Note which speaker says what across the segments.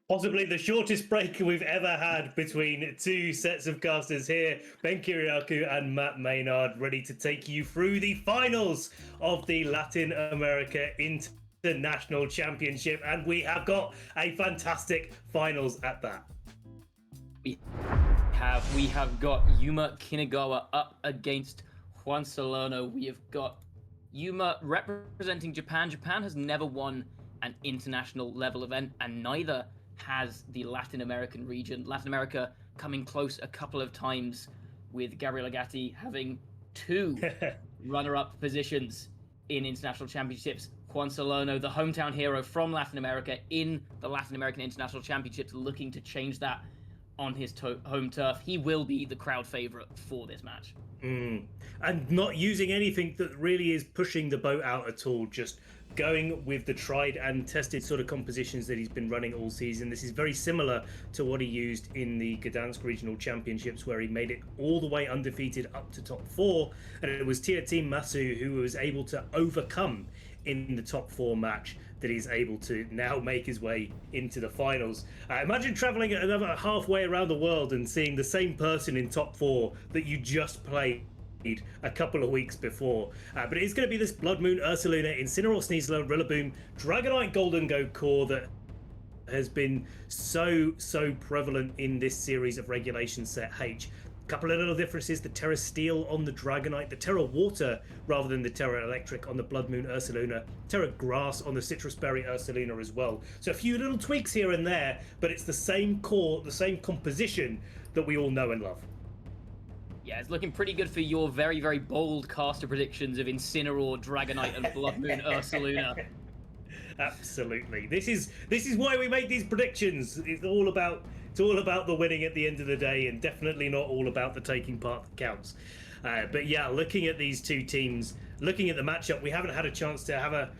Speaker 1: Possibly the shortest break we've ever had between two sets of casters here. Ben Kiriakou and Matt Maynard ready to take you through the finals of the Latin America International Championship. And we have got a fantastic finals at that.
Speaker 2: We have got Yuma Kinugawa up against Juan Salerno. We have got Yuma representing Japan. Japan has never won an international level event, and neither has the Latin American region. Latin America coming close a couple of times, with Gabriel Agati having 2 runner-up positions in international championships. Juan Salerno, the hometown hero from Latin America in the Latin American International Championships, looking to change that on his home turf. He will be the crowd favorite for this match.
Speaker 1: And not using anything that really is pushing the boat out at all, just going with the tried and tested sort of compositions that he's been running all season. This is very similar to what he used in the Gdansk Regional Championships, where he made it all the way undefeated up to top 4, and it was Team Masu who was able to overcome in the top 4 match that he's able to now make his way into the finals. Imagine traveling another halfway around the world and seeing the same person in top 4 that you just played a couple of weeks before. But it is going to be this Blood Moon Ursaluna Incineroar Sneasler Rillaboom Dragonite Golden Go core that has been so prevalent in this series of regulation set H. Couple of little differences: the Terra Steel on the Dragonite, the Terra Water rather than the Terra Electric on the Blood Moon Ursaluna, Terra Grass on the Citrus Berry Ursaluna as well. So a few little tweaks here and there, but it's the same core, the same composition that we all know and love.
Speaker 2: Yeah, it's looking pretty good for your very bold caster predictions of Incineroar, Dragonite, and Blood Moon Ursaluna.
Speaker 1: Absolutely. This is why we make these predictions. It's all about the winning at the end of the day, and definitely not all about the taking part that counts. But yeah, looking at these two teams, looking at the matchup, we haven't had a chance to have a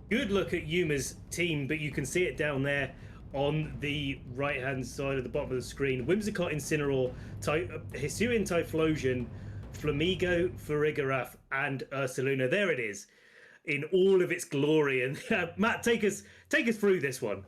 Speaker 1: good look at Yuma's team, but you can see it down there on the right-hand side of the bottom of the screen. Whimsicott, Incineroar, Hisuian Typhlosion, Flamigo, Farigiraf, and Ursaluna. There it is, in all of its glory. And Matt, take us through this one.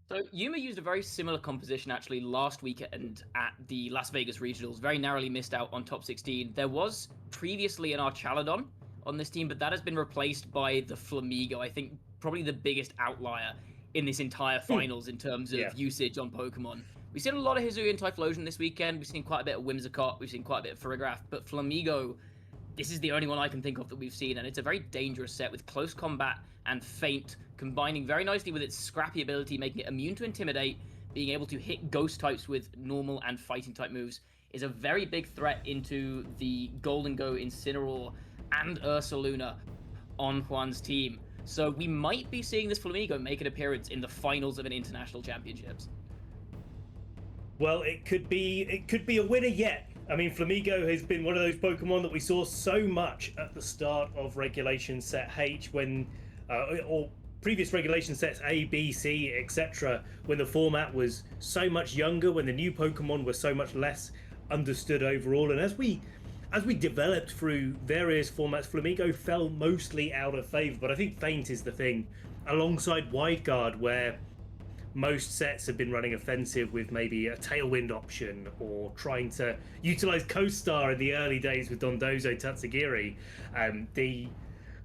Speaker 2: So Yuma used a very similar composition actually last weekend at the Las Vegas Regionals. Very narrowly missed out on top 16. There was previously an Archaladon on this team, but that has been replaced by the Flamigo. I think probably the biggest outlier in this entire finals in terms of usage on Pokemon. We've seen a lot of Hisuian Typhlosion this weekend. We've seen quite a bit of Whimsicott. We've seen quite a bit of Farigiraf. But Flamigo, this is the only one I can think of that we've seen, and it's a very dangerous set with close combat and feint, combining very nicely with its scrappy ability, making it immune to Intimidate, being able to hit ghost types with normal and fighting type moves, is a very big threat into the Golden Go Incineroar and Ursaluna on Juan's team. So we might be seeing this Flamigo make an appearance in the finals of an international championships.
Speaker 1: Well, it could be a winner yet. I mean, Flamigo has been one of those Pokemon that we saw so much at the start of Regulation Set H when, or previous Regulation Sets A, B, C, etc., when the format was so much younger, when the new Pokemon were so much less understood overall. And as we developed through various formats, Flamigo fell mostly out of favor. But I think Feint is the thing, alongside Wide Guard, where most sets have been running offensive with maybe a Tailwind option or trying to utilize Co-Star in the early days with Dondozo Tatsugiri. The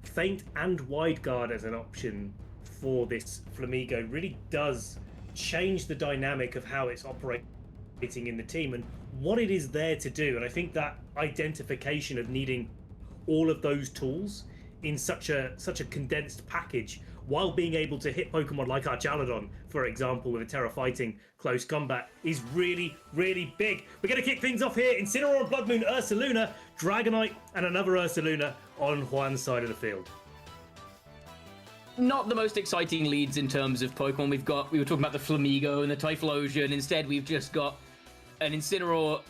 Speaker 1: Feint and Wide Guard as an option for this Flamigo really does change the dynamic of how it's operating in the team and what it is there to do. And I think that identification of needing all of those tools in such a condensed package, while being able to hit Pokemon like Archaladon, for example, with a Terra Fighting close combat, is really big. We're going to kick things off here. Incineroar, Blood Moon, Ursaluna, Dragonite, and another Ursaluna on Juan's side of the field.
Speaker 2: Not the most exciting leads in terms of Pokemon. We were talking about the Flamigo and the Typhlosion. Instead, we've just got an Incineroar,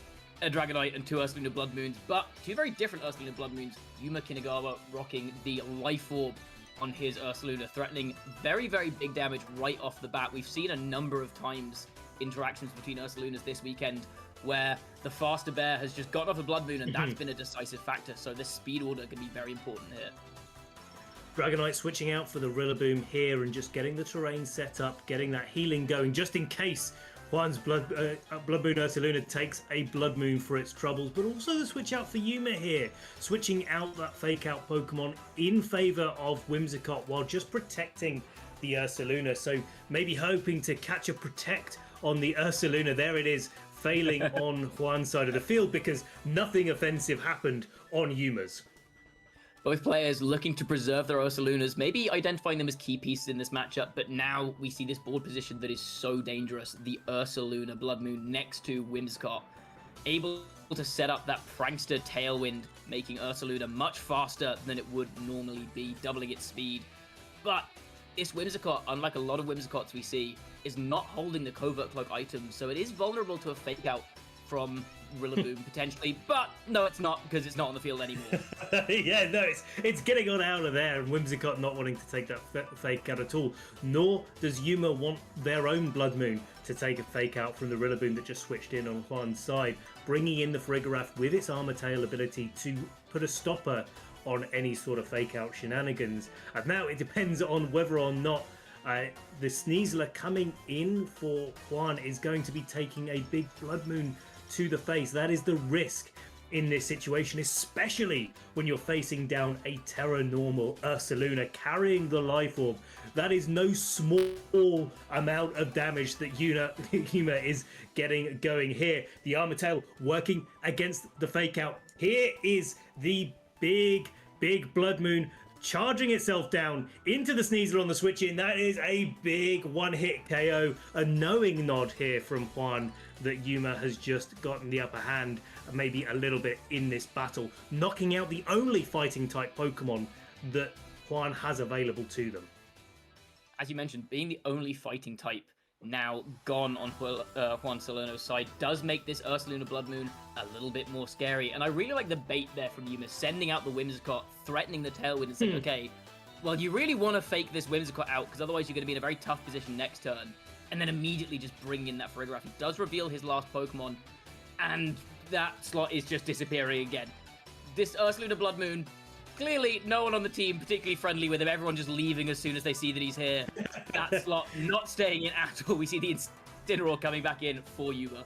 Speaker 2: a Dragonite, and 2 Ursaluna Blood Moons. But 2 very different Ursaluna Blood Moons. Yuma Kinugawa rocking the Life Orb on his Ursaluna, threatening very big damage right off the bat. We've seen a number of times interactions between Ursalunas this weekend where the faster bear has just gotten off a Blood Moon, and that's been a decisive factor. So this speed order can be very important here.
Speaker 1: Dragonite switching out for the Rillaboom here and just getting the terrain set up, getting that healing going, just in case Juan's Blood Moon Ursaluna takes a Blood Moon for its troubles, but also the switch out for Yuma here, switching out that Fake Out Pokemon in favor of Whimsicott while just protecting the Ursaluna. So maybe hoping to catch a Protect on the Ursaluna. There it is, failing on Juan's side of the field because nothing offensive happened on Yuma's.
Speaker 2: Both players looking to preserve their Ursalunas, maybe identifying them as key pieces in this matchup, but now we see this board position that is so dangerous. The Ursaluna Blood Moon next to Whimsicott, able to set up that Prankster Tailwind, making Ursaluna much faster than it would normally be, doubling its speed. But this Whimsicott, unlike a lot of Whimsicotts we see, is not holding the Covert Cloak item, so it is vulnerable to a Fake Out from Rillaboom potentially, but no, it's not, because it's not on the field anymore.
Speaker 1: Yeah, no, it's getting on out of there, and Whimsicott not wanting to take that Fake Out at all, nor does Yuma want their own Blood Moon to take a Fake Out from the Rillaboom that just switched in on Juan's side, bringing in the Farigiraf with its Armor Tail ability to put a stopper on any sort of Fake Out shenanigans. And now it depends on whether or not the Sneasler coming in for Juan is going to be taking a big Blood Moon to the face. That is the risk in this situation, especially when you're facing down a Terra Normal Ursaluna carrying the Life Orb. That is no small amount of damage that Yuma is getting going here. The Armor Tail working against the Fake Out. Here is the big Blood Moon charging itself down into the Sneasler on the switch in. That is a big one-hit KO. A knowing nod here from Juan that Yuma has just gotten the upper hand, maybe a little bit in this battle, knocking out the only fighting type Pokemon that Juan has available to them.
Speaker 2: As you mentioned, being the only fighting type now gone on Juan Salerno's side does make this Ursaluna Blood Moon a little bit more scary. And I really like the bait there from Yuma, sending out the Whimsicott, threatening the Tailwind and saying, okay, well, you really want to fake this Whimsicott out because otherwise you're going to be in a very tough position next turn. And then immediately just bring in that Farigiraf. He does reveal his last Pokemon, and that slot is just disappearing again. This Ursaluna Blood Moon, clearly no one on the team particularly friendly with him. Everyone just leaving as soon as they see that he's here. That slot not staying in at all. We see the Incineroar coming back in for Yuma.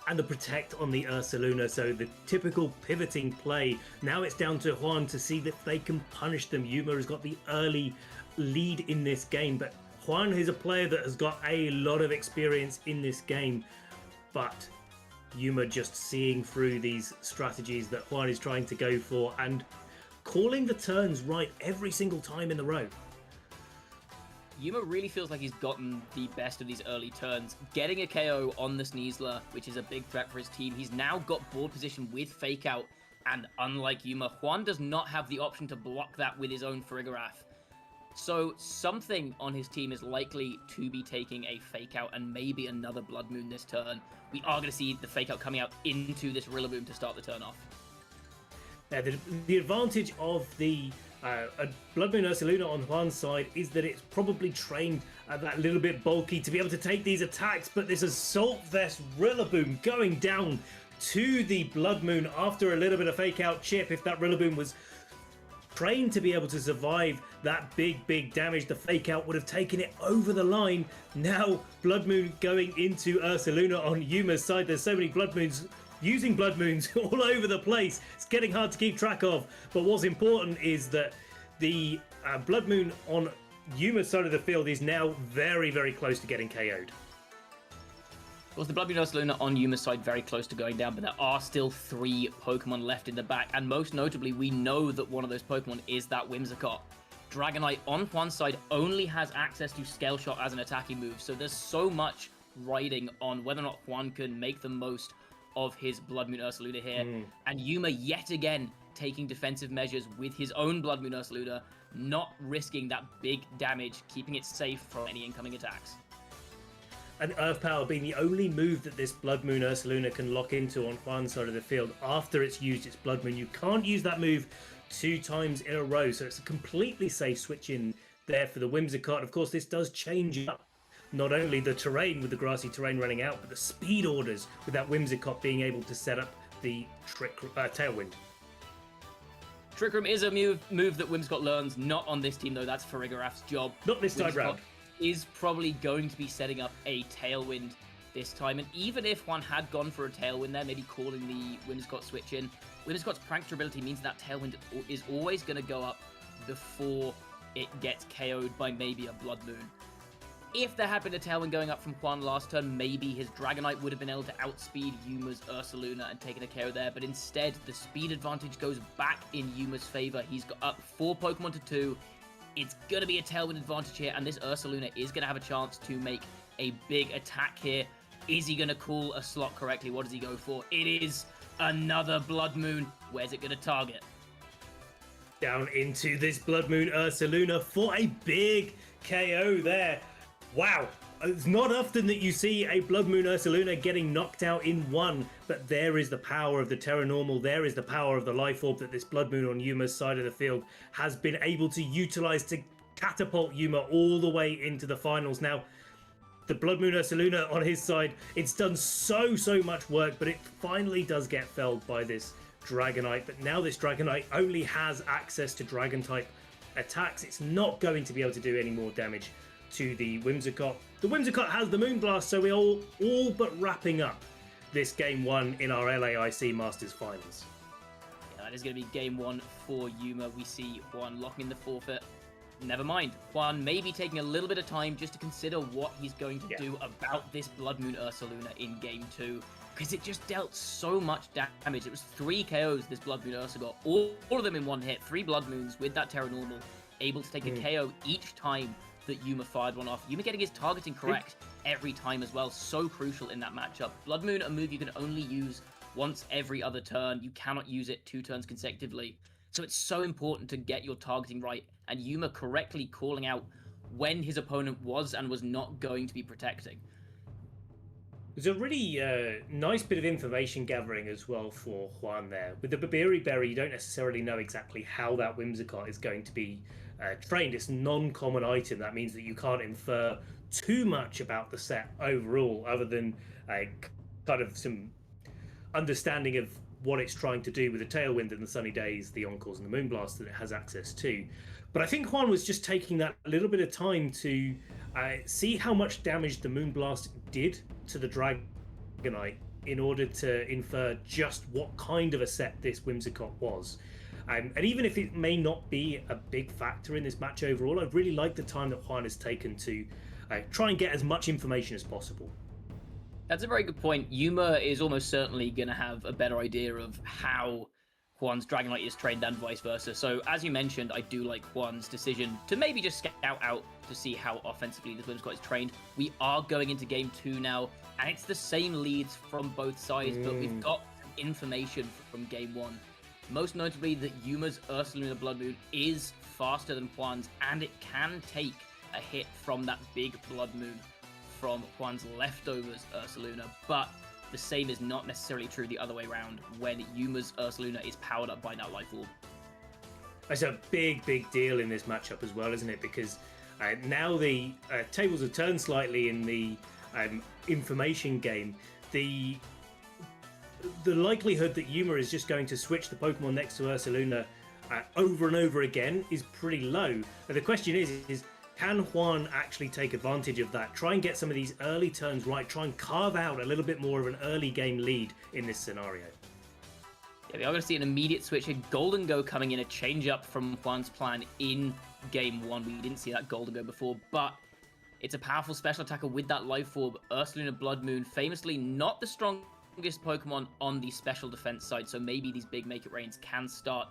Speaker 1: And the Protect on the Ursaluna, so the typical pivoting play. Now it's down to Juan to see that they can punish them. Yuma has got the early lead in this game, but Juan is a player that has got a lot of experience in this game, but Yuma just seeing through these strategies that Juan is trying to go for and calling the turns right every single time in the row.
Speaker 2: Yuma really feels like he's gotten the best of these early turns, getting a KO on the Sneasler, which is a big threat for his team. He's now got board position with Fake Out, and unlike Yuma, Juan does not have the option to block that with his own Farigiraf. So something on his team is likely to be taking a Fake Out and maybe another Blood Moon this turn. We are going to see the Fake Out coming out into this Rillaboom to start the turn off.
Speaker 1: The advantage of the Blood Moon Ursaluna on Juan's side is that it's probably trained that little bit bulky to be able to take these attacks, but this Assault Vest Rillaboom going down to the Blood Moon after a little bit of Fake Out chip. If that Rillaboom was trained to be able to survive that big damage, the Fake Out would have taken it over the line. Now Blood Moon going into Ursaluna on Yuma's side. There's so many Blood Moons using Blood Moons all over the place. It's getting hard to keep track of, but what's important is that the Blood Moon on Yuma's side of the field is now very close to getting KO'd.
Speaker 2: Was the Blood Moon Ursaluna on Yuma's side very close to going down, but there are still 3 Pokemon left in the back, and most notably, we know that one of those Pokemon is that Whimsicott. Dragonite on Juan's side only has access to Scale Shot as an attacking move, so there's so much riding on whether or not Juan can make the most of his Blood Moon Ursaluna here. And Yuma yet again taking defensive measures with his own Blood Moon Ursaluna, not risking that big damage, keeping it safe from any incoming attacks.
Speaker 1: And Earth Power being the only move that this Blood Moon Ursaluna can lock into on Juan's side of the field after it's used its Blood Moon. You can't use that move 2 times in a row, so it's a completely safe switch in there for the Whimsicott. Of course, this does change up not only the terrain with the grassy terrain running out, but the speed orders with that Whimsicott being able to set up the Tailwind.
Speaker 2: Trick Room is a move that Whimsicott learns, not on this team though, that's Farigiraf's job.
Speaker 1: Not this time round.
Speaker 2: Is probably going to be setting up a Tailwind this time, and even if Juan had gone for a Tailwind there, maybe calling the Whimsicott switch in, Whimsicott's prank durability means that Tailwind is always going to go up before it gets KO'd by maybe a Blood Moon. If there had been a Tailwind going up from Juan last turn, maybe his Dragonite would have been able to outspeed Yuma's Ursaluna and taken a KO there, but instead, the speed advantage goes back in Yuma's favor. He's got up 4 Pokemon to 2. It's going to be a Tailwind advantage here, and this Ursaluna is going to have a chance to make a big attack here. Is he going to call a slot correctly? What does he go for? It is another Blood Moon. Where's it going to target?
Speaker 1: Down into this Blood Moon Ursaluna for a big KO there. Wow. It's not often that you see a Blood Moon Ursaluna getting knocked out in one, but there is the power of the Terra Normal, there is the power of the Life Orb that this Blood Moon on Yuma's side of the field has been able to utilize to catapult Yuma all the way into the finals. Now, the Blood Moon Ursaluna on his side, it's done so much work, but it finally does get felled by this Dragonite. But now this Dragonite only has access to Dragon-type attacks. It's not going to be able to do any more damage to the Whimsicott. The Whimsicott has the Moonblast, so we're all but wrapping up this Game 1 in our LAIC Masters Finals.
Speaker 2: Yeah, that is going to be Game 1 for Yuma. We see Juan locking in the forfeit. Never mind. Juan may be taking a little bit of time just to consider what he's going to do about this Blood Moon Ursaluna in Game 2, because it just dealt so much damage. It was 3 KOs this Blood Moon Ursa got, all of them in one hit, 3 Blood Moons with that Terra Normal, able to take a KO each time that Yuma fired one off. Yuma getting his targeting correct every time as well, so crucial in that matchup. Blood Moon, a move you can only use once every other turn. You cannot use it 2 turns consecutively. So it's so important to get your targeting right, and Yuma correctly calling out when his opponent was and was not going to be protecting.
Speaker 1: There's a really nice bit of information gathering as well for Juan there. With the Babiri Berry, you don't necessarily know exactly how that Whimsicott is going to be trained. It's a non-common item. That means that you can't infer too much about the set overall, other than kind of some understanding of what it's trying to do with the Tailwind and the Sunny Days, the Encores and the Moonblast that it has access to. But I think Juan was just taking that little bit of time to see how much damage the Moonblast did to the Dragonite in order to infer just what kind of a set this Whimsicott was. And even if it may not be a big factor in this match overall, I really like the time that Juan has taken to try and get as much information as possible.
Speaker 2: That's a very good point. Yuma is almost certainly going to have a better idea of how Juan's Dragonite is trained and vice versa. So, as you mentioned, I do like Juan's decision to maybe just scout out to see how offensively this Whimsicott is trained. We are going into Game 2 now, and it's the same leads from both sides, but we've got information from Game 1. Most notably that Yuma's Ursaluna Blood Moon is faster than Juan's, and it can take a hit from that big Blood Moon from Juan's leftovers Ursaluna, but the same is not necessarily true the other way around when Yuma's Ursaluna is powered up by that Life Orb.
Speaker 1: It's a big deal in this matchup as well, isn't it? Because now the tables have turned slightly in the information game. The likelihood that Yuma is just going to switch the Pokemon next to Ursaluna over and over again is pretty low. But the question is can Juan actually take advantage of that? Try and get some of these early turns right. Try and carve out a little bit more of an early game lead in this scenario.
Speaker 2: Yeah, we are going to see an immediate switch here. Golden Go coming in, a change up from Juan's plan in Game 1. We didn't see that Golden Go before, but it's a powerful special attacker with that Life Orb. Ursaluna Blood Moon, famously not the strongest Pokemon on the special defense side, so maybe these big Make It Rains can start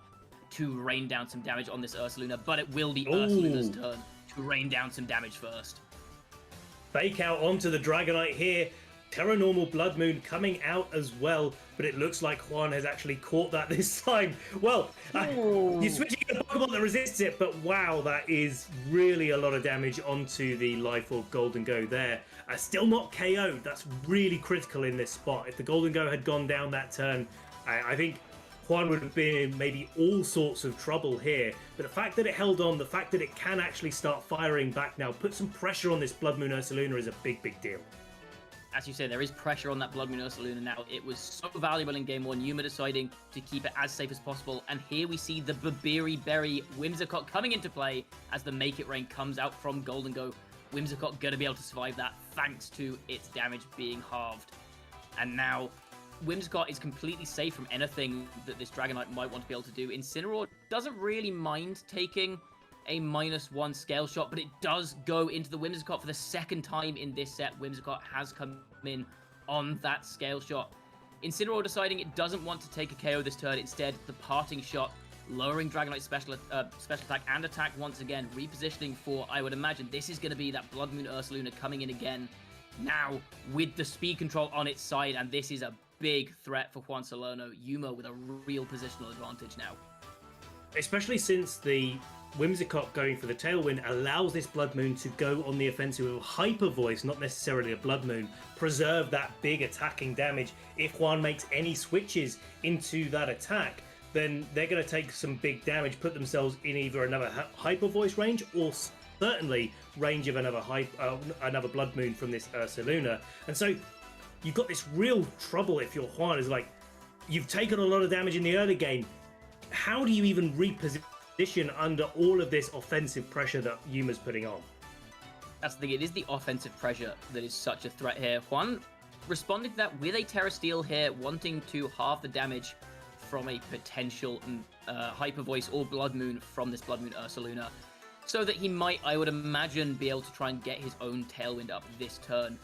Speaker 2: to rain down some damage on this Ursaluna, but it will be Ursaluna's turn to rain down some damage first.
Speaker 1: Fake out onto the Dragonite here. Terra Normal Blood Moon coming out as well, but it looks like Juan has actually caught that this time. Well, you're switching to a Pokemon that resists it, but wow, that is really a lot of damage onto the Life Orb Golden Go there. Still not KO'd. That's really critical in this spot. If the Golden Go had gone down that turn, I think Juan would have been in maybe all sorts of trouble here. But the fact that it held on, the fact that it can actually start firing back now, put some pressure on this Blood Moon Ursaluna is a big deal.
Speaker 2: as you say, there is pressure on that Blood Moon Ursaluna now. It was so valuable in game 1, Yuma deciding to keep it as safe as possible. And here we see the Babiri Berry Whimsicott coming into play as the Make It Rain comes out from Golden Go. Whimsicott going to be able to survive that thanks to its damage being halved. And now Whimsicott is completely safe from anything that this Dragonite might want to be able to do. Incineroar doesn't really mind taking a -1 scale shot, but it does go into the Whimsicott for the second time in this set. Whimsicott has come in on that scale shot. Incineroar deciding it doesn't want to take a KO this turn. Instead, the parting shot, lowering Dragonite's special attack and attack once again, repositioning for, I would imagine, this is going to be that Blood Moon Ursaluna coming in again, now with the speed control on its side, and this is a big threat for Juan Salerno. Yuma with a real positional advantage now.
Speaker 1: Especially since the Whimsicott going for the Tailwind allows this Blood Moon to go on the offensive with Hyper Voice, not necessarily a Blood Moon, preserve that big attacking damage. If Juan makes any switches into that attack, then they're going to take some big damage, put themselves in either another Hyper Voice range or certainly range of another Blood Moon from this Ursaluna. And so you've got this real trouble if you're Juan. Is like, you've taken a lot of damage in the early game. How do you even reposition under all of this offensive pressure that Yuma's putting on?
Speaker 2: That's the thing, it is the offensive pressure that is such a threat here. Juan responded to that with a Terra Steel here, wanting to halve the damage from a potential Hyper Voice or Blood Moon from this Blood Moon Ursaluna, so that he might, I would imagine, be able to try and get his own Tailwind up this turn.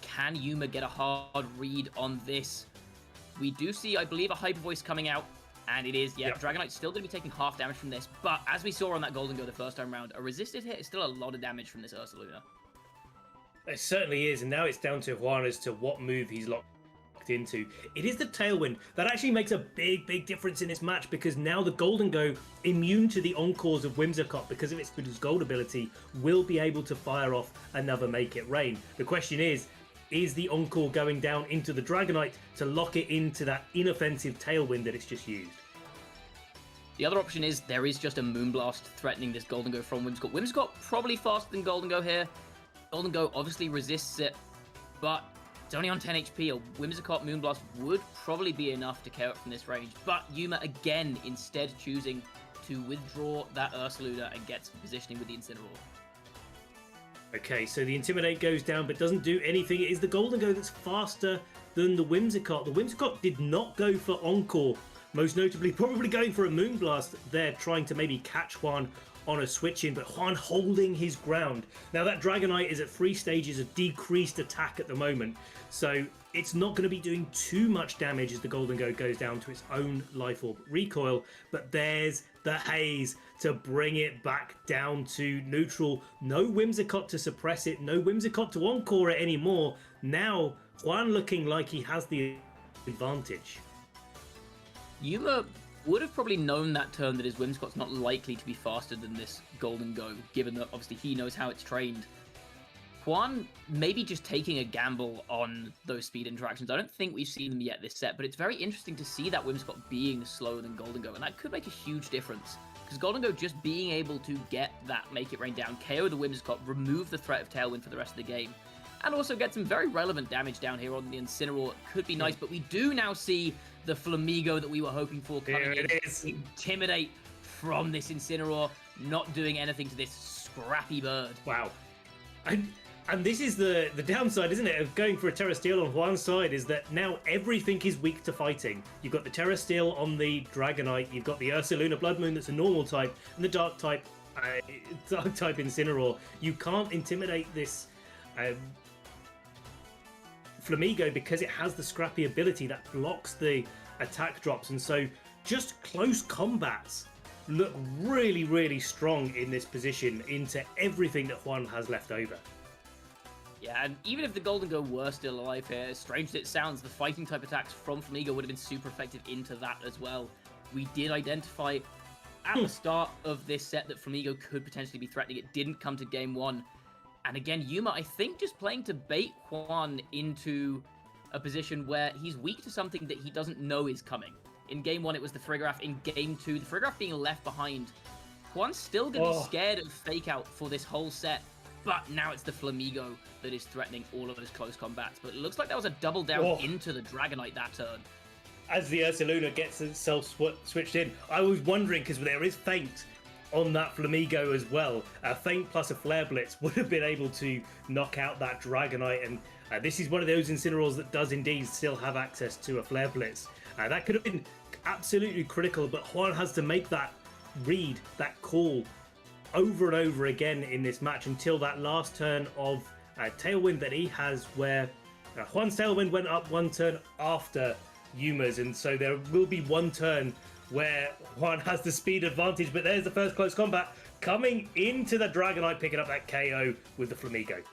Speaker 2: Can Yuma get a hard read on this? We do see, I believe, a Hyper Voice coming out. And it is, yeah, Dragonite's still going to be taking half damage from this. But as we saw on that Golden Go the first time round, a resisted hit is still a lot of damage from this Ursaluna.
Speaker 1: It certainly is. And now it's down to Juan as to what move he's locked into. It is the Tailwind that actually makes a big difference in this match, because now the Golden Go, immune to the encores of Whimsicott because of its gold ability, will be able to fire off another Make It Rain. The question is the Encore going down into the Dragonite to lock it into that inoffensive Tailwind that it's just used?
Speaker 2: The other option is there is just a Moonblast threatening this Golden Go from Whimsicott. Whimsicott probably faster than Golden Go here. Golden Go obviously resists it, but it's only on 10 HP. A Whimsicott Moonblast would probably be enough to KO it from this range. But Yuma again instead choosing to withdraw that Ursaluna and get some positioning with the Incineroar.
Speaker 1: Okay, so the Intimidate goes down but doesn't do anything. It is the Golden Go that's faster than the Whimsicott. The Whimsicott did not go for Encore, most notably probably going for a Moonblast there, trying to maybe catch Juan on a switch in, but Juan holding his ground. Now that Dragonite is at 3 stages of decreased attack at the moment, so it's not going to be doing too much damage as the Golden Go goes down to its own Life Orb recoil, but there's the Haze to bring it back down to neutral. No Whimsicott to suppress it, no Whimsicott to Encore it anymore. Now Juan looking like he has the advantage.
Speaker 2: Yuma would have probably known that turn that his Whimsicott's not likely to be faster than this Golden Go, given that obviously he knows how it's trained. Juan maybe just taking a gamble on those speed interactions. I don't think we've seen them yet this set, but it's very interesting to see that Whimsicott being slower than Golden Go, and that could make a huge difference. Because Golden Go just being able to get that Make It Rain down, KO the Whimsicott, remove the threat of Tailwind for the rest of the game, and also get some very relevant damage down here on the Incineroar. Could be nice, but we do now see the Flamigo that we were hoping for coming in.
Speaker 1: It is.
Speaker 2: Intimidate from this Incineroar, not doing anything to this scrappy bird.
Speaker 1: Wow. And this is the downside, isn't it, of going for a Terra Steel on Juan's side, is that now everything is weak to fighting. You've got the Terra Steel on the Dragonite, you've got the Ursaluna Blood Moon that's a normal type, and the Dark type Incineroar. You can't intimidate this Flamigo because it has the scrappy ability that blocks the attack drops, and so just close combats look really strong in this position into everything that Juan has left over.
Speaker 2: Yeah, and even if the Golden Go were still alive here, as strange as it sounds, the fighting type attacks from Flamigo would have been super effective into that as well. We did identify at the start of this set that Flamigo could potentially be threatening. It didn't come to game 1. And again, Yuma, I think, just playing to bait Juan into a position where he's weak to something that he doesn't know is coming. In game 1, it was the Frigoraph. In game 2, the Frigoraph being left behind. Juan's still going to be scared of Fake Out for this whole set. but now it's the Flamigo that is threatening all of those close combats. But it looks like that was a double down into the Dragonite that turn.
Speaker 1: As the Ursaluna gets itself switched in, I was wondering, because there is Feint on that Flamigo as well. A Feint plus a Flare Blitz would have been able to knock out that Dragonite, and this is one of those Incineroars that does indeed still have access to a Flare Blitz. That could have been absolutely critical, but Juan has to make that read, that call, over and over again in this match until that last turn of Tailwind that he has, where Juan's Tailwind went up one turn after Yuma's, and so there will be one turn where Juan has the speed advantage. But there's the first close combat coming into the Dragonite, picking up that KO with the Flamigo.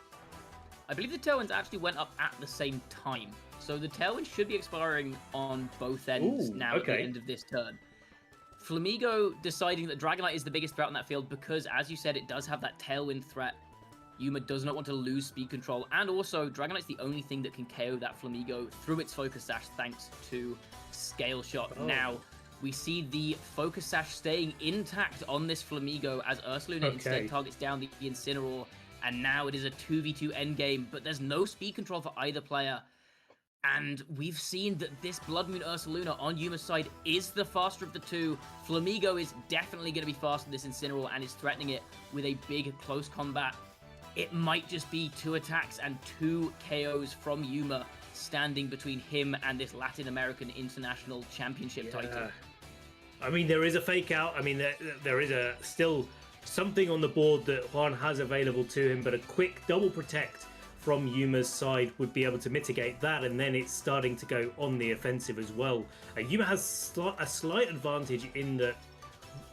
Speaker 2: I believe the Tailwinds actually went up at the same time, so the Tailwind should be expiring on both ends at the end of this turn. Flamigo deciding that Dragonite is the biggest threat on that field because, as you said, it does have that Tailwind threat. Yuma does not want to lose speed control, and also Dragonite's the only thing that can KO that Flamigo through its Focus Sash thanks to Scale Shot. Now, we see the Focus Sash staying intact on this Flamigo as Ursaluna instead targets down the Incineroar, and now it is a 2v2 endgame, but there's no speed control for either player. And we've seen that this Blood Moon Ursaluna on Yuma's side is the faster of the two. Flamigo is definitely going to be faster than this Incineroar and is threatening it with a big close combat. It might just be 2 attacks and 2 KOs from Yuma standing between him and this Latin American International Championship title.
Speaker 1: I mean, there is a fake out. I mean, there is still something on the board that Juan has available to him, but a quick double protect from Yuma's side would be able to mitigate that, and then it's starting to go on the offensive as well. Yuma has a slight advantage in that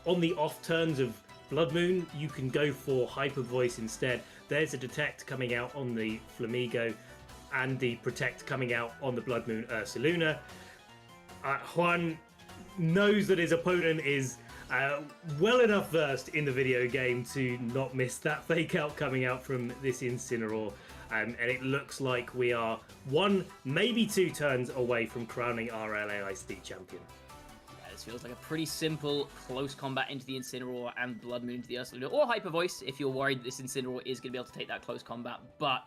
Speaker 1: on the off turns of Blood Moon, you can go for Hyper Voice instead. There's a Detect coming out on the Flamigo and the Protect coming out on the Blood Moon Ursaluna. Juan knows that his opponent is well enough versed in the video game to not miss that fake out coming out from this Incineroar. And it looks like we are 1, maybe 2 turns away from crowning our LAIC champion.
Speaker 2: This feels like a pretty simple close combat into the Incineroar and Blood Moon into the Ursaluna, or Hyper Voice if you're worried that this Incineroar is going to be able to take that close combat. But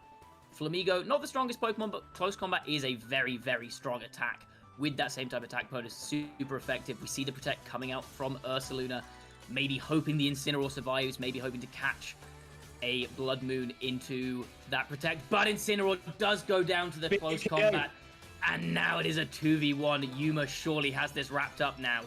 Speaker 2: Flamigo, not the strongest Pokemon, but close combat is a very, very strong attack. With that same type of attack bonus, super effective. We see the Protect coming out from Ursaluna, maybe hoping the Incineroar survives, maybe hoping to catch a Blood Moon into that Protect, but Incineroar does go down to the close combat, and now it is a 2v1. Yuma surely has this wrapped up now.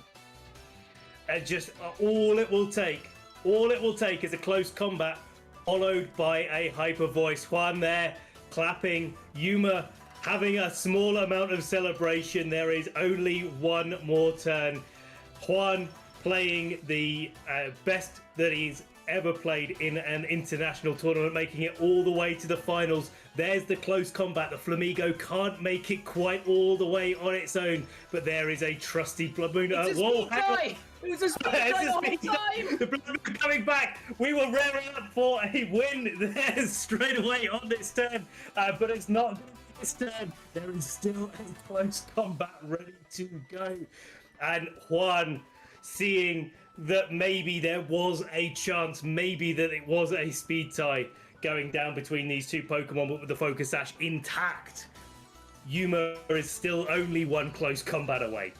Speaker 1: Just all it will take is a close combat followed by a Hyper Voice. Juan there clapping, Yuma having a small amount of celebration. There is only one more turn. Juan playing the best that he's ever played in an international tournament, making it all the way to the finals. There's the close combat. The Flamigo can't make it quite all the way on its own, but there is a trusty Blood Moon.
Speaker 2: It's a speed tie! It's a speed tie the whole time!
Speaker 1: The Blood Moon coming back. We will rear up for a win there straight away on this turn, but it's not this turn. There is still a close combat ready to go, and Juan seeing that maybe there was a chance, maybe that it was a speed tie going down between these two Pokemon, but with the Focus Sash intact, Yuma is still only one close combat away.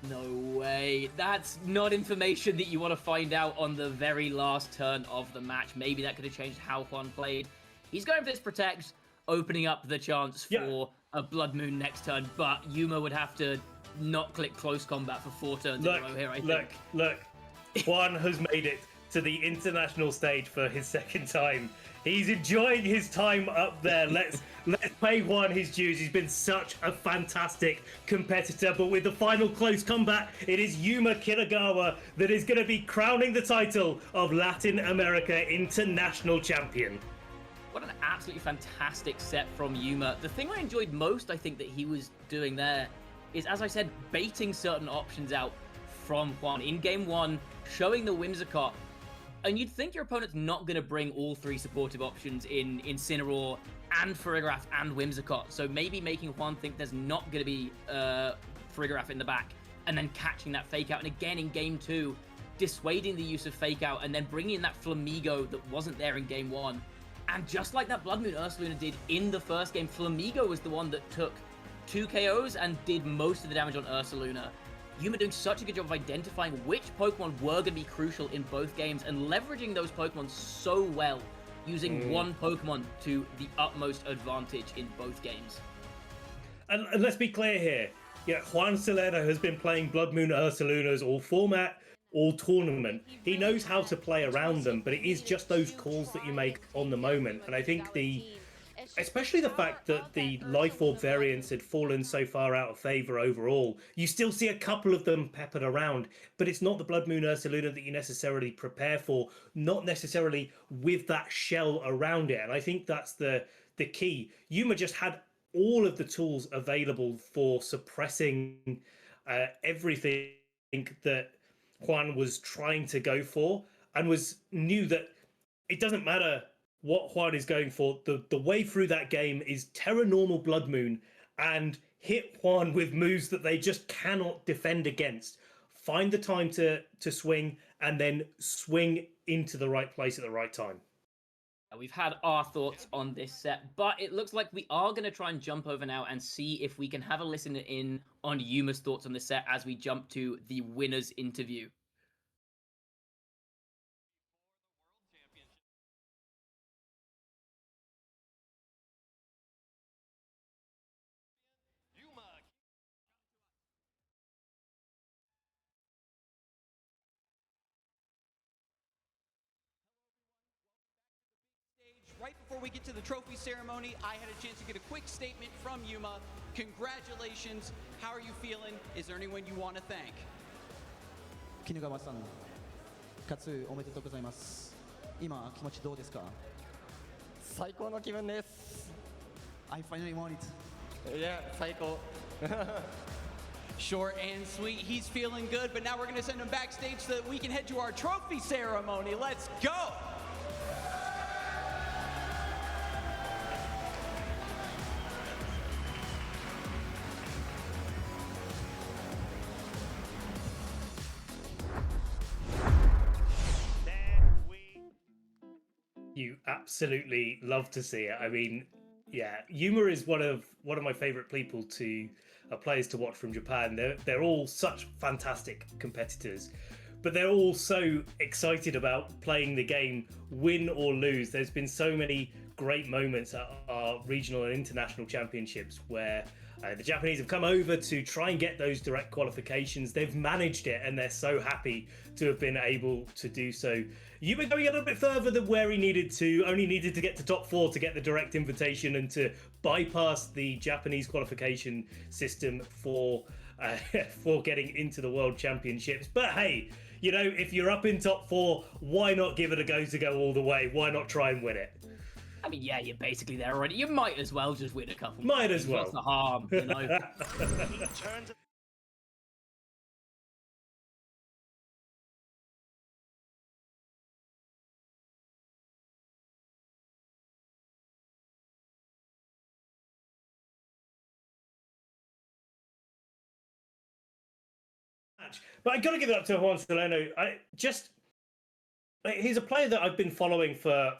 Speaker 2: No way. That's not information that you want to find out on the very last turn of the match. Maybe that could have changed how Juan played. He's going for this Protect, opening up the chance for a Blood Moon next turn, but Yuma would have to not click close combat for 4 turns in a row here, I think.
Speaker 1: Look. Juan has made it to the international stage for his second time. He's enjoying his time up there. Let's pay Juan his dues. He's been such a fantastic competitor. But with the final close combat, it is Yuma Kinugawa that is going to be crowning the title of Latin America International Champion.
Speaker 2: What an absolutely fantastic set from Yuma. The thing I enjoyed most, I think, that he was doing there is, as I said, baiting certain options out from Juan in game 1, showing the Whimsicott, and you'd think your opponent's not going to bring all 3 supportive options in Incineroar and Farigiraf and Whimsicott, so maybe making Juan think there's not going to be Farigiraf in the back, and then catching that Fake Out, and again in game 2, dissuading the use of Fake Out, and then bringing in that Flamigo that wasn't there in game 1. And just like that Blood Moon Ursaluna did in the first game, Flamigo was the one that took 2 KOs and did most of the damage on Ursaluna. Yuma doing such a good job of identifying which Pokemon were going to be crucial in both games and leveraging those Pokemon so well, using one Pokemon to the utmost advantage in both games.
Speaker 1: And let's be clear here. Yeah, Juan Salerno has been playing Blood Moon Ursalunas all format, all tournament. He knows how to play around them, but it is just those calls that you make on the moment. And I think especially the fact that the Life Orb variants had fallen so far out of favor overall, you still see a couple of them peppered around, but it's not the Blood Moon Ursaluna that you necessarily prepare for, not necessarily with that shell around it. And I think that's the key. Yuma just had all of the tools available for suppressing everything that Juan was trying to go for, and knew that it doesn't matter what Juan is going for. The way through that game is Terra Normal Blood Moon and hit Juan with moves that they just cannot defend against. Find the time to swing and then swing into the right place at the right time.
Speaker 2: We've had our thoughts on this set, but it looks like we are going to try and jump over now and see if we can have a listen in on Yuma's thoughts on the set as we jump to the winner's interview.
Speaker 3: Right before we get to the trophy ceremony, I had a chance to get a quick statement from Yuma. Congratulations. How are you feeling? Is there anyone you want to thank?
Speaker 4: Kinugawa-san, 勝つおめでとうございます。今気持ちどうですか？
Speaker 5: 最高の気分です。
Speaker 4: I finally won it.
Speaker 5: Yeah, 最高。
Speaker 3: Short and sweet. He's feeling good, but now we're going to send him backstage so that we can head to our trophy ceremony. Let's go.
Speaker 1: You absolutely love to see it. I mean, yeah, Yuma is one of my favorite people players to watch from Japan. They're all such fantastic competitors, but they're all so excited about playing the game, win or lose. There's been so many great moments at our regional and international championships where the Japanese have come over to try and get those direct qualifications. They've managed it, and they're so happy to have been able to do so. Yuma going a little bit further than where he needed to, only needed to get to top 4 to get the direct invitation and to bypass the Japanese qualification system for getting into the World Championships. But hey, you know, if you're up in top 4, why not give it a go to go all the way? Why not try and win it?
Speaker 2: I mean, yeah, you're basically there already. You might as well just win a couple.
Speaker 1: Might as well.
Speaker 2: What's the harm, you know?
Speaker 1: But I got to give it up to Juan Salerno. He's a player that I've been following for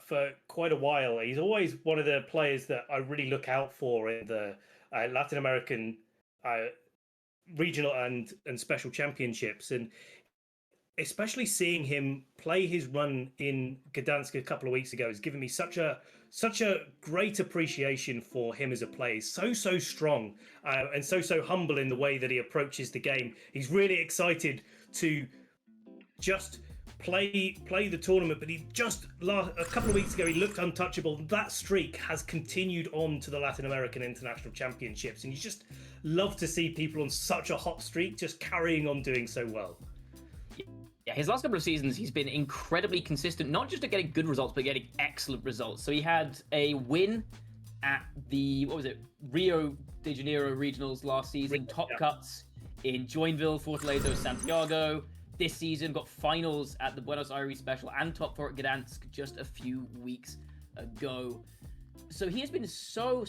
Speaker 1: quite a while. He's always one of the players that I really look out for in the Latin American regional and special championships, and especially seeing him play his run in Gdansk a couple of weeks ago has given me such a great appreciation for him as a player. He's so strong and so humble in the way that he approaches the game. He's really excited to just play the tournament, but a couple of weeks ago he looked untouchable. That streak has continued on to the Latin American International Championships, and you just love to see people on such a hot streak just carrying on doing so well.
Speaker 2: Yeah, his last couple of seasons, he's been incredibly consistent, not just at getting good results, but getting excellent results. So he had a win at the, Rio de Janeiro regionals last season, top cuts in Joinville, Fortaleza, Santiago. This season, got finals at the Buenos Aires Special and top 4 at Gdansk just a few weeks ago. So he has been so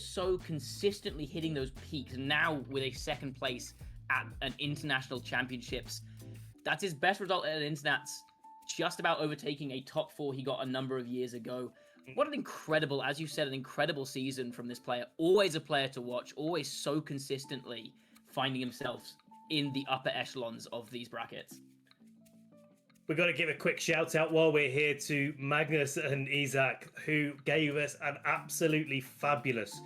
Speaker 2: consistently hitting those peaks, now with a second place at an international championships. That's his best result at an Internats, just about overtaking a top 4 he got a number of years ago. what an incredible, as you said, an incredible season from this player. Always a player to watch, always so consistently finding himself in the upper echelons of these brackets.
Speaker 1: We've got to give a quick shout out while we're here to Magnus and Isaac, who gave us an absolutely fabulous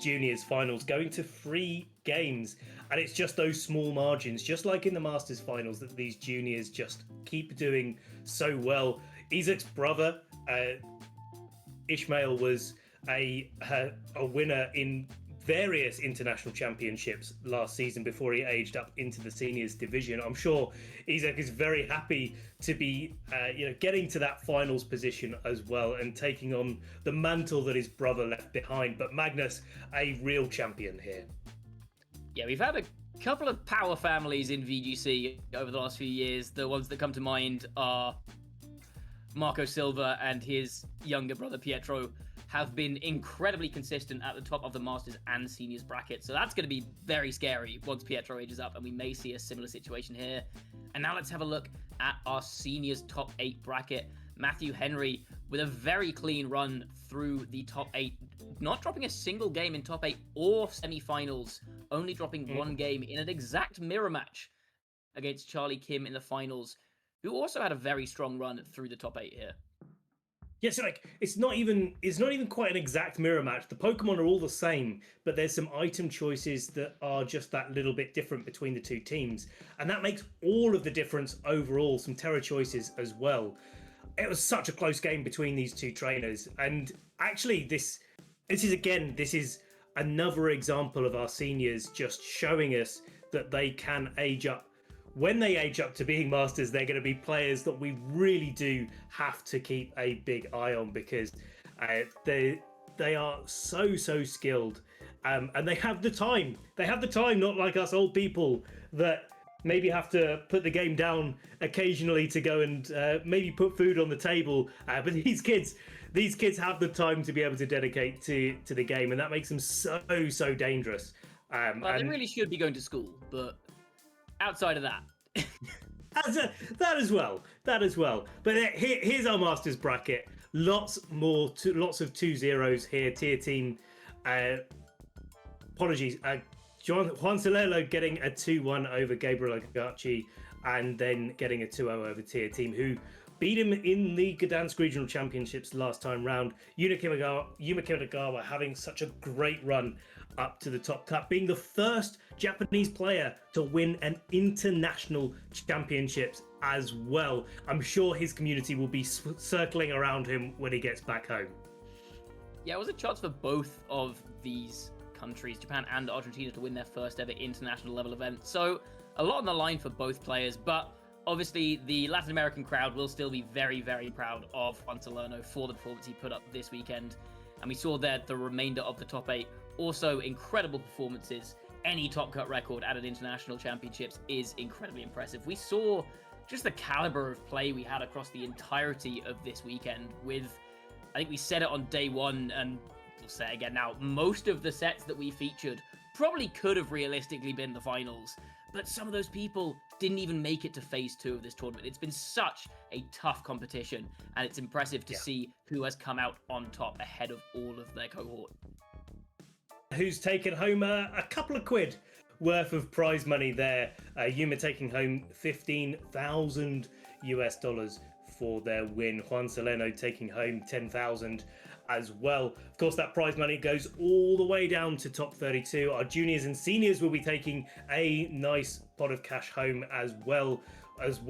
Speaker 1: juniors finals, going to 3 games. And it's just those small margins, just like in the Masters finals, that these juniors just keep doing so well. Isaac's brother, Ishmael, was a winner in various international championships last season before he aged up into the seniors division. I'm sure Isaac is very happy to be getting to that finals position as well and taking on the mantle that his brother left behind. But Magnus, a real champion here.
Speaker 2: Yeah, we've had a couple of power families in VGC over the last few years. The ones that come to mind are Marco Silva and his younger brother Pietro have been incredibly consistent at the top of the Masters and Seniors bracket. So that's going to be very scary once Pietro ages up, and we may see a similar situation here. And now let's have a look at our Seniors top 8 bracket. Matthew Henry with a very clean run through the top 8, not dropping a single game in top 8 or semi-finals, only dropping one game in an exact mirror match against Charlie Kim in the finals, who also had a very strong run through the top 8 here.
Speaker 1: Yeah, so it's not even quite an exact mirror match. The Pokemon are all the same, but there's some item choices that are just that little bit different between the two teams, and that makes all of the difference overall. Some Terra choices as well. It was such a close game between these two trainers, and actually this is another example of our seniors just showing us that they can age up. When they age up to being masters, they're going to be players that we really do have to keep a big eye on, because they are so skilled, and they have the time. They have the time, not like us old people that maybe have to put the game down occasionally to go and maybe put food on the table. But these kids have the time to be able to dedicate to the game, and that makes them so dangerous.
Speaker 2: Well, they really should be going to school, but outside of that.
Speaker 1: that as well. But here's our Masters bracket. Lots of 2-0s here. Tier team. Apologies. Juan Salerno getting a 2-1 over Gabriel Agachi, and then getting a 2-0 over Tier team, who beat him in the Gdansk Regional Championships last time round. Yuma Kinugawa having such a great run up to the top cut, being the first Japanese player to win an international championships as well. I'm sure his community will be circling around him when he gets back home.
Speaker 2: Yeah, it was a chance for both of these countries, Japan and Argentina, to win their first ever international level event. So a lot on the line for both players, but obviously the Latin American crowd will still be very proud of Juan Salerno for the performance he put up this weekend. And we saw that the remainder of the top 8, also incredible performances. Any top cut record at an international championships is incredibly impressive. We saw just the caliber of play we had across the entirety of this weekend with, I think we said it on day one, and we'll say it again now, most of the sets that we featured probably could have realistically been the finals, but some of those people didn't even make it to phase 2 of this tournament. It's been such a tough competition, and it's impressive to see who has come out on top ahead of all of their cohort.
Speaker 1: Who's taken home a couple of quid worth of prize money there. Yuma taking home $15,000 for their win. Juan Salerno taking home 10,000 as well. Of course, that prize money goes all the way down to top 32. Our juniors and seniors will be taking a nice pot of cash home as well as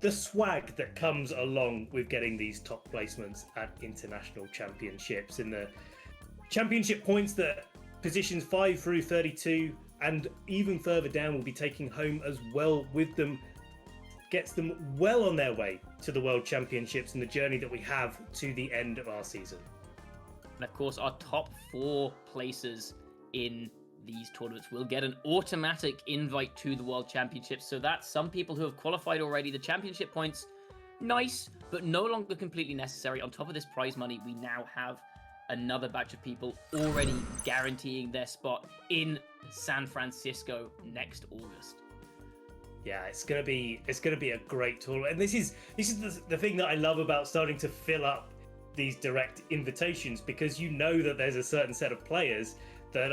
Speaker 1: the swag that comes along with getting these top placements at international championships. In the championship points, that positions 5 through 32 and even further down will be taking home as well with them. Gets them well on their way to the World Championships and the journey that we have to the end of our season.
Speaker 2: And of course, our top 4 places in these tournaments will get an automatic invite to the World Championships. So that's some people who have qualified already. The championship points, nice, but no longer completely necessary. On top of this prize money, we now have another batch of people already guaranteeing their spot in San Francisco next August.
Speaker 1: Yeah, it's gonna be a great tournament, and this is the thing that I love about starting to fill up these direct invitations, because you know that there's a certain set of players that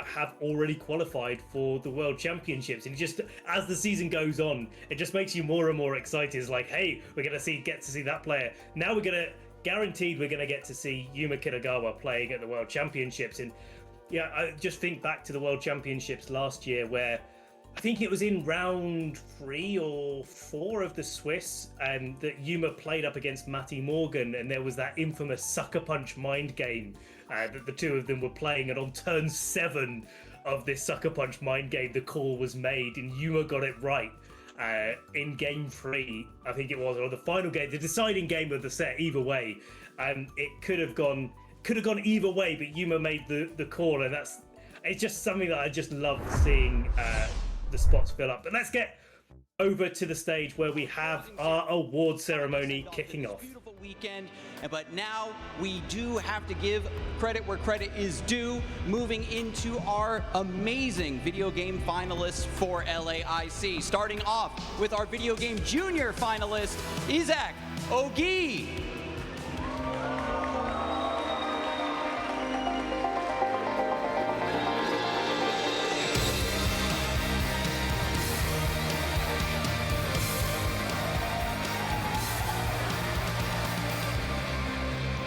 Speaker 1: have already qualified for the World Championships, and just as the season goes on, it just makes you more and more excited. It's like, hey, we're gonna get to see that player. Now we're gonna get to see Yuma Kinugawa playing at the World Championships. And yeah, I just think back to the World Championships last year, where I think it was in round 3 or 4 of the Swiss, that Yuma played up against Matty Morgan, and there was that infamous sucker punch mind game that the two of them were playing, and on turn 7 of this sucker punch mind game, the call was made, and Yuma got it right in game 3, I think it was, or the final game, the deciding game of the set. Either way, it could have gone either way, but Yuma made the call, and it's just something that I just love seeing the spots fill up. But let's get over to the stage where we have our award ceremony kicking off.
Speaker 3: Beautiful weekend, but now we do have to give credit where credit is due, moving into our amazing video game finalists for LAIC. Starting off with our video game junior finalist, Isaac Ogi.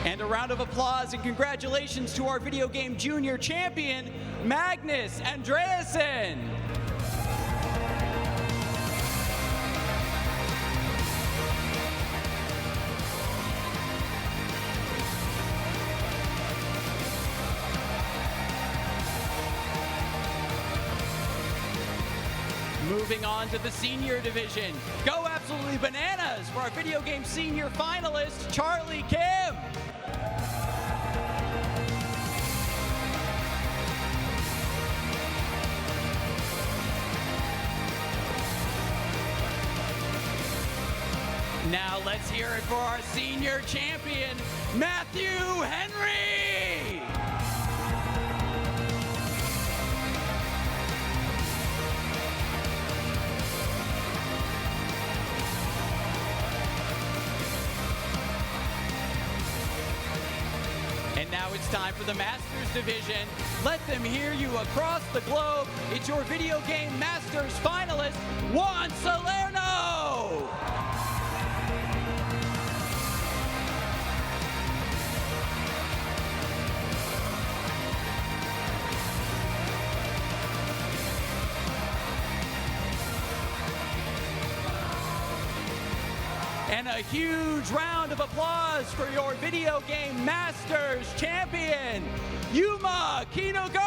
Speaker 3: And a round of applause and congratulations to our video game junior champion, Magnus Andreasen. Moving on to the senior division. Go absolutely bananas for our video game senior finalist, Charlie Kim. Now let's hear it for our senior champion, Matthew Henry. And now it's time for the Masters division. Let them hear you across the globe. It's your video game Masters finalist, Juan Salerno. And a huge round of applause for your video game Masters champion, Yuma Kinugawa!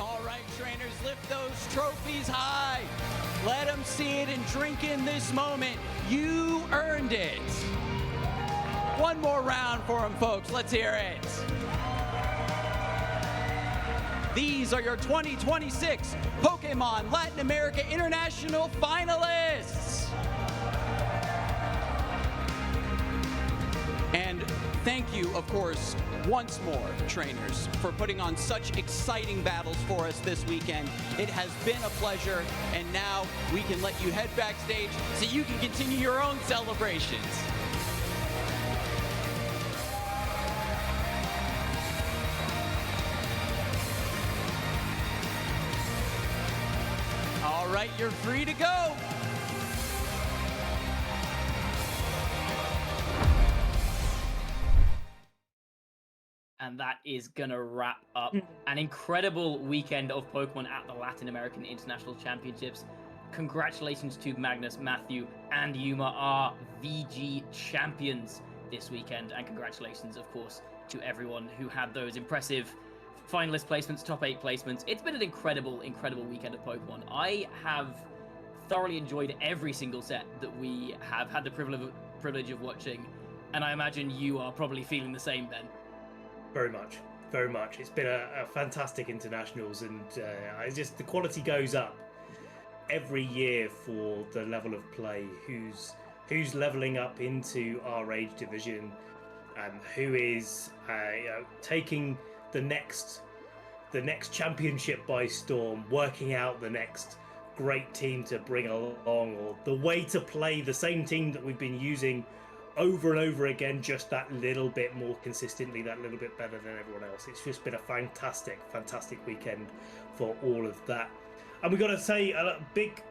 Speaker 3: All right, trainers, lift those trophies high. Let them see it and drink in this moment. You earned it. One more round for them, folks. Let's hear it. These are your 2026 Pokémon Latin America International finalists. And thank you, of course, once more, trainers, for putting on such exciting battles for us this weekend. It has been a pleasure, and now we can let you head backstage so you can continue your own celebrations. All right, you're free to go.
Speaker 2: And that is gonna wrap up an incredible weekend of Pokemon at the Latin American International Championships. Congratulations to Magnus, Matthew, and Yuma, our VG champions this weekend. And congratulations, of course, to everyone who had those impressive finalist placements, top 8 placements. It's been an incredible, incredible weekend of Pokemon. I have thoroughly enjoyed every single set that we have had the privilege of watching. And I imagine you are probably feeling the same, Ben.
Speaker 1: Very much, very much. It's been a fantastic internationals, and the quality goes up every year for the level of play. Who's leveling up into our age division, who is taking the next championship by storm, working out the next great team to bring along, or the way to play the same team that we've been using over and over again, just that little bit more consistently, that little bit better than everyone else. It's just been a fantastic weekend for all of that. And we've got to say a big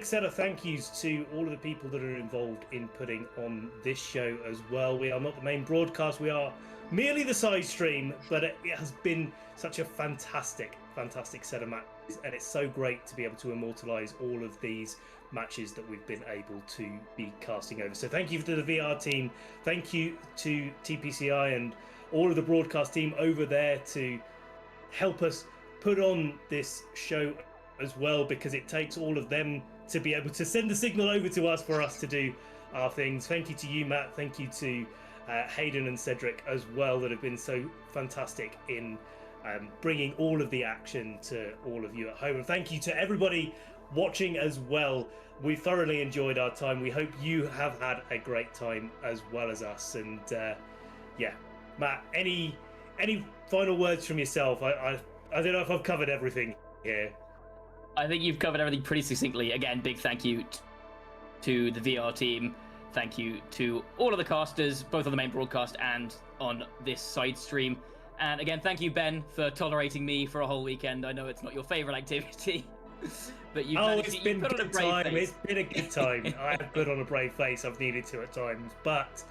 Speaker 1: set of thank yous to all of the people that are involved in putting on this show as well. We are not the main broadcast, we are merely the side stream, but it has been such a fantastic set of matches, and it's so great to be able to immortalize all of these matches that we've been able to be casting over. So thank you to the VR team, thank you to TPCI and all of the broadcast team over there to help us put on this show as well, because it takes all of them to be able to send the signal over to us for us to do our things. Thank you to you, Matt. Thank you to Hayden and Cedric as well, that have been so fantastic in bringing all of the action to all of you at home. And thank you to everybody watching as well. We thoroughly enjoyed our time. We hope you have had a great time as well as us. And yeah, Matt, any final words from yourself? I don't know if I've covered everything here.
Speaker 2: I think you've covered everything pretty succinctly. Again, big thank you to the VR team. Thank you to all of the casters, both on the main broadcast and on this side stream. And again, thank you, Ben, for tolerating me for a whole weekend. I know it's not your favorite activity, but you've
Speaker 1: it's been a good time. It's been a good time. I have put on a brave face. I've needed to at times, but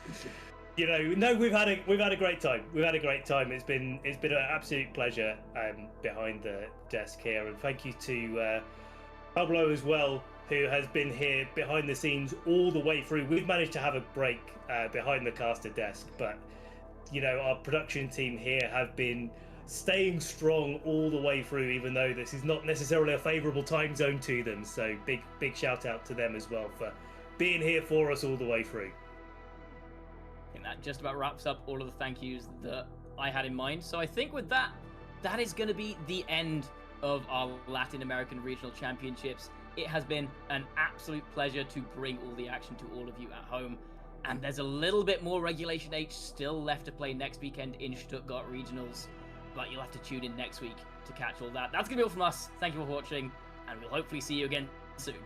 Speaker 1: you know, no, we've had a great time. We've had a great time. It's been an absolute pleasure behind the desk here, and thank you to Pablo as well, who has been here behind the scenes all the way through. We've managed to have a break behind the caster desk, but you know, our production team here have been staying strong all the way through, even though this is not necessarily a favorable time zone to them. So big shout out to them as well for being here for us all the way through.
Speaker 2: I think that just about wraps up all of the thank yous that I had in mind. So I think with that is going to be the end of our Latin American Regional Championships. It has been an absolute pleasure to bring all the action to all of you at home. And there's a little bit more Regulation H still left to play next weekend in Stuttgart Regionals. But you'll have to tune in next week to catch all that. That's going to be all from us. Thank you for watching, and we'll hopefully see you again soon.